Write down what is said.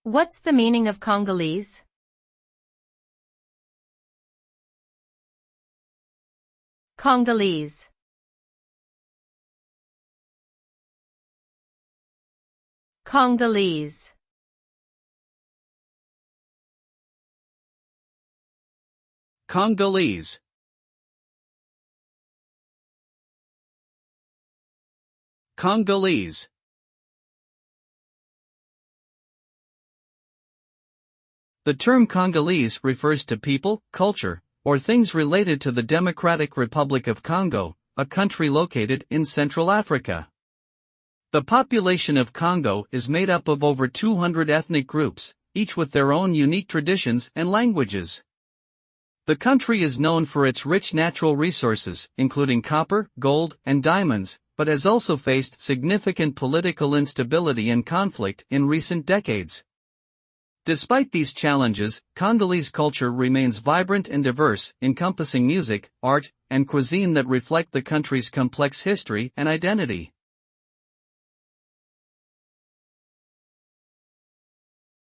What's the meaning of Congolese? Congolese. Congolese. Congolese. Congolese. The term Congolese refers to people, culture, or things related to the Democratic Republic of Congo, a country located in Central Africa. The population of Congo is made up of over 200 ethnic groups, each with their own unique traditions and languages. The country is known for its rich natural resources, including copper, gold, and diamonds, but has also faced significant political instability and conflict in recent decades. Despite these challenges, Congolese culture remains vibrant and diverse, encompassing music, art, and cuisine that reflect the country's complex history and identity.